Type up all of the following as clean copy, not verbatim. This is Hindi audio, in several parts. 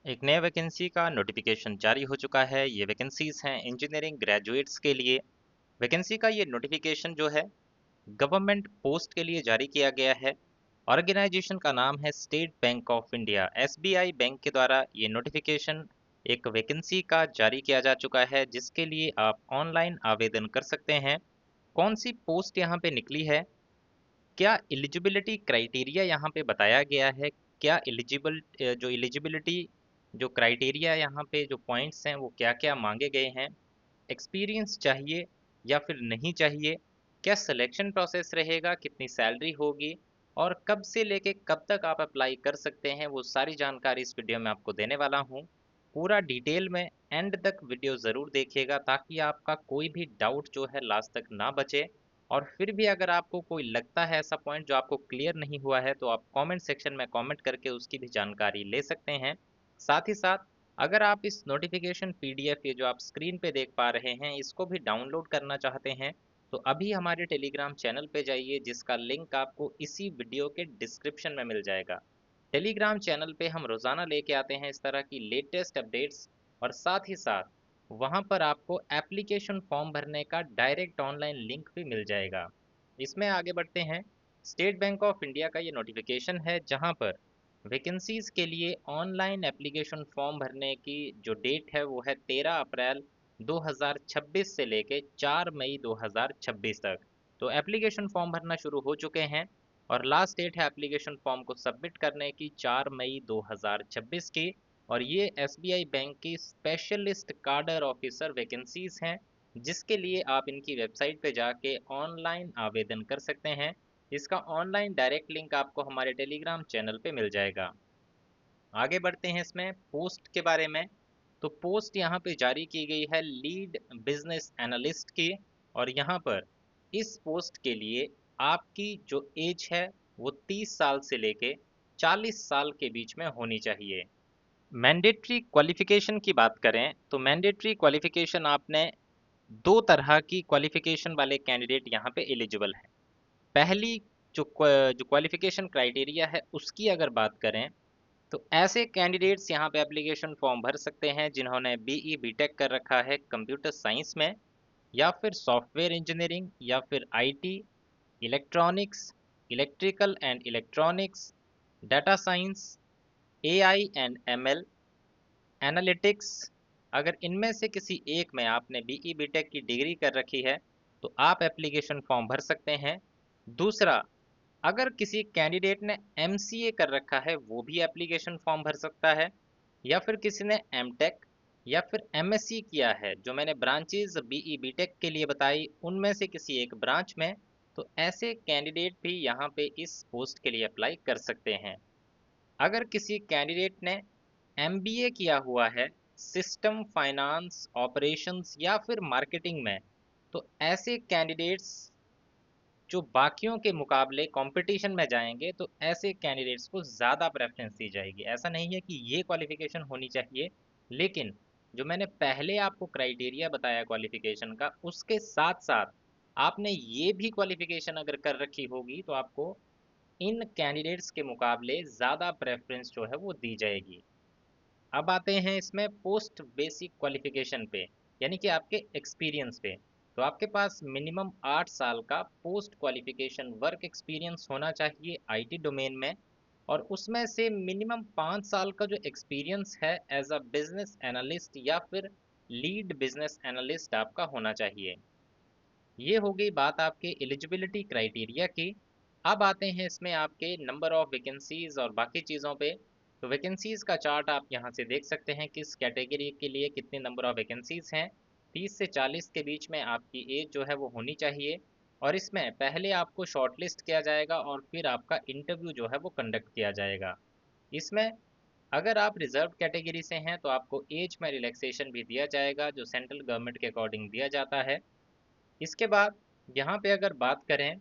एक नए वैकेंसी का नोटिफिकेशन जारी हो चुका है। ये वैकेंसीज हैं इंजीनियरिंग ग्रेजुएट्स के लिए। वैकेंसी का ये नोटिफिकेशन जो है गवर्नमेंट पोस्ट के लिए जारी किया गया है। ऑर्गेनाइजेशन का नाम है state bank of India. SBI bank के द्वारा ये नोटिफिकेशन एक वैकेंसी का जारी किया जा चुका है, जिसके लिए आप ऑनलाइन आवेदन कर सकते हैं। कौन सी पोस्ट यहाँ पे निकली है, क्या एलिजिबिलिटी क्राइटेरिया यहाँ पे बताया गया है, क्या एलिजिबिलिटी जो क्राइटेरिया यहाँ पे जो पॉइंट्स हैं वो क्या क्या मांगे गए हैं, एक्सपीरियंस चाहिए या फिर नहीं चाहिए, क्या सिलेक्शन प्रोसेस रहेगा, कितनी सैलरी होगी और कब से लेके कब तक आप अप्लाई कर सकते हैं, वो सारी जानकारी इस वीडियो में आपको देने वाला हूँ। पूरा डिटेल में एंड तक वीडियो ज़रूर देखिएगा ताकि आपका कोई भी डाउट जो है लास्ट तक ना बचे। और फिर भी अगर आपको कोई लगता है ऐसा पॉइंट जो आपको क्लियर नहीं हुआ है, तो आप कमेंट सेक्शन में कमेंट करके उसकी भी जानकारी ले सकते हैं। साथ ही साथ अगर आप इस नोटिफिकेशन पीडीएफ ये जो आप स्क्रीन पे देख पा रहे हैं इसको भी डाउनलोड करना चाहते हैं, तो अभी हमारे टेलीग्राम चैनल पे जाइए, जिसका लिंक आपको इसी वीडियो के डिस्क्रिप्शन में मिल जाएगा। टेलीग्राम चैनल पे हम रोज़ाना लेके आते हैं इस तरह की लेटेस्ट अपडेट्स, और साथ ही साथ वहाँ पर आपको एप्लीकेशन फॉर्म भरने का डायरेक्ट ऑनलाइन लिंक भी मिल जाएगा। इसमें आगे बढ़ते हैं। स्टेट बैंक ऑफ इंडिया का ये नोटिफिकेशन है जहाँ पर वैकेंसीज के लिए ऑनलाइन एप्लीकेशन फॉर्म भरने की जो डेट है वो है 13 अप्रैल 2026 से लेके 4 मई 2026 तक। तो एप्लीकेशन फॉर्म भरना शुरू हो चुके हैं और लास्ट डेट है एप्लीकेशन फॉर्म को सबमिट करने की 4 मई 2026 की। और ये एसबीआई बैंक की स्पेशलिस्ट कार्डर ऑफिसर वैकेंसीज हैं, जिसके लिए आप इनकी वेबसाइट पे जाके ऑनलाइन आवेदन कर सकते हैं। इसका ऑनलाइन डायरेक्ट लिंक आपको हमारे टेलीग्राम चैनल पे मिल जाएगा। आगे बढ़ते हैं इसमें पोस्ट के बारे में। तो पोस्ट यहाँ पे जारी की गई है लीड बिजनेस एनालिस्ट की, और यहाँ पर इस पोस्ट के लिए आपकी जो एज है वो 30 साल से लेके 40 साल के बीच में होनी चाहिए। मैंडेटरी क्वालिफिकेशन की बात करें तो मैंडेटरी क्वालिफिकेशन आपने दो तरह की क्वालिफिकेशन वाले कैंडिडेट यहाँ पे एलिजिबल हैं। पहली जो क्वालिफिकेशन क्राइटेरिया है उसकी अगर बात करें तो ऐसे कैंडिडेट्स यहाँ पे एप्लीकेशन फॉर्म भर सकते हैं जिन्होंने बीई बीटेक कर रखा है कंप्यूटर साइंस में, या फिर सॉफ्टवेयर इंजीनियरिंग, या फिर IT, electronics, electrical and electronics, data science, AI and ML, analytics. अगर इनमें से किसी एक में आपने बीई बीटेक की डिग्री कर रखी है तो आप एप्लीकेशन फॉर्म भर सकते हैं। दूसरा, अगर किसी कैंडिडेट ने एमसीए कर रखा है वो भी एप्लीकेशन फॉर्म भर सकता है, या फिर किसी ने एमटेक या फिर एमएससी किया है, जो मैंने ब्रांचेज बीई बीटेक के लिए बताई उनमें से किसी एक ब्रांच में, तो ऐसे कैंडिडेट भी यहाँ पे इस पोस्ट के लिए अप्लाई कर सकते हैं। अगर किसी कैंडिडेट ने एमबीए किया हुआ है सिस्टम फाइनेंस ऑपरेशंस या फिर मार्केटिंग में, तो ऐसे कैंडिडेट्स जो बाकियों के मुकाबले कंपटीशन में जाएंगे, तो ऐसे कैंडिडेट्स को ज़्यादा प्रेफरेंस दी जाएगी। ऐसा नहीं है कि ये क्वालिफिकेशन होनी चाहिए, लेकिन जो मैंने पहले आपको क्राइटेरिया बताया क्वालिफिकेशन का, उसके साथ साथ आपने ये भी क्वालिफिकेशन अगर कर रखी होगी तो आपको इन कैंडिडेट्स के मुकाबले ज़्यादा प्रेफरेंस जो है वो दी जाएगी। अब आते हैं इसमें पोस्ट बेसिक क्वालिफिकेशन पे, यानी कि आपके एक्सपीरियंस पे। तो आपके पास मिनिमम 8 साल का पोस्ट क्वालिफिकेशन वर्क एक्सपीरियंस होना चाहिए आईटी डोमेन में, और उसमें से मिनिमम 5 साल का जो एक्सपीरियंस है एज अ बिजनेस एनालिस्ट या फिर लीड बिजनेस एनालिस्ट आपका होना चाहिए। ये हो गई बात आपके एलिजिबिलिटी क्राइटेरिया की। अब आते हैं इसमें आपके नंबर ऑफ वैकेंसीज और बाकी चीज़ों पे। तो वैकेंसीज का चार्ट आप यहाँ से देख सकते हैं किस कैटेगरी के लिए कितने नंबर ऑफ वैकेंसीज हैं। 30 से 40 के बीच में आपकी एज जो है वो होनी चाहिए, और इसमें पहले आपको शॉर्टलिस्ट किया जाएगा और फिर आपका इंटरव्यू जो है वो कंडक्ट किया जाएगा। इसमें अगर आप रिजर्व कैटेगरी से हैं तो आपको एज में रिलैक्सेशन भी दिया जाएगा, जो सेंट्रल गवर्नमेंट के अकॉर्डिंग दिया जाता है। इसके बाद यहाँ पे अगर बात करें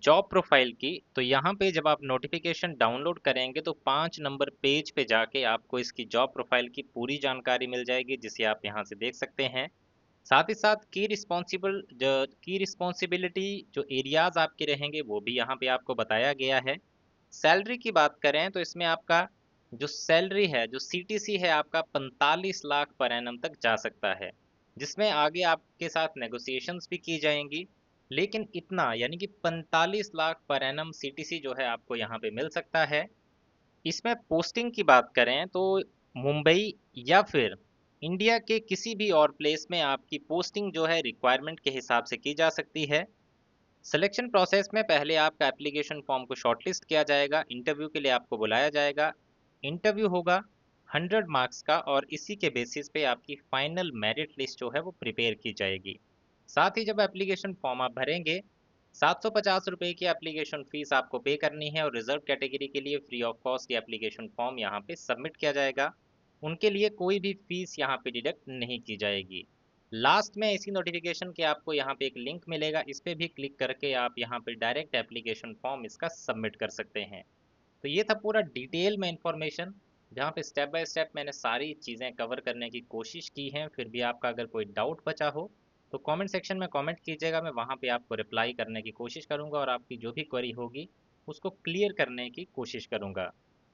जॉब प्रोफाइल की, तो यहाँ पे जब आप नोटिफिकेशन डाउनलोड करेंगे तो 5 नंबर पेज पे जाके आपको इसकी जॉब प्रोफाइल की पूरी जानकारी मिल जाएगी, जिसे आप यहाँ से देख सकते हैं। साथ ही साथ की रिस्पॉन्सिबिलिटी जो एरियाज आपके रहेंगे वो भी यहाँ पे आपको बताया गया है। सैलरी की बात करें तो इसमें आपका जो सैलरी है, जो सीटीसी है आपका 45 लाख पर एनम तक जा सकता है, जिसमें आगे आपके साथ नेगोशिएशंस भी की जाएंगी। लेकिन इतना यानी कि 45 लाख पर एनम सीटीसी जो है आपको यहाँ पे मिल सकता है। इसमें पोस्टिंग की बात करें तो मुंबई या फिर इंडिया के किसी भी और प्लेस में आपकी पोस्टिंग जो है रिक्वायरमेंट के हिसाब से की जा सकती है। सिलेक्शन प्रोसेस में पहले आपका एप्लीकेशन फॉर्म को शॉर्टलिस्ट किया जाएगा, इंटरव्यू के लिए आपको बुलाया जाएगा। इंटरव्यू होगा 100 मार्क्स का और इसी के बेसिस पे आपकी फाइनल मेरिट लिस्ट जो है वो प्रिपेयर की जाएगी। साथ ही जब एप्लीकेशन फॉर्म आप भरेंगे, 750 रुपये की एप्लीकेशन फीस आपको पे करनी है और रिजर्व कैटेगरी के लिए फ्री ऑफ कॉस्ट ये एप्लीकेशन फॉर्म यहाँ पे सबमिट किया जाएगा। उनके लिए कोई भी फीस यहाँ पे डिडक्ट नहीं की जाएगी। लास्ट में इसी नोटिफिकेशन के आपको यहाँ पे एक लिंक मिलेगा, इस पे भी क्लिक करके आप यहाँ पे डायरेक्ट एप्लीकेशन फॉर्म इसका सबमिट कर सकते हैं। तो ये था पूरा डिटेल में इंफॉर्मेशन, जहाँ पे स्टेप बाय स्टेप मैंने सारी चीज़ें कवर करने की कोशिश की हैं। फिर भी आपका अगर कोई डाउट बचा हो तो कमेंट सेक्शन में कमेंट कीजिएगा, मैं वहाँ पे आपको रिप्लाई करने की कोशिश करूँगा और आपकी जो भी क्वेरी होगी उसको क्लियर करने की कोशिश करूँगा।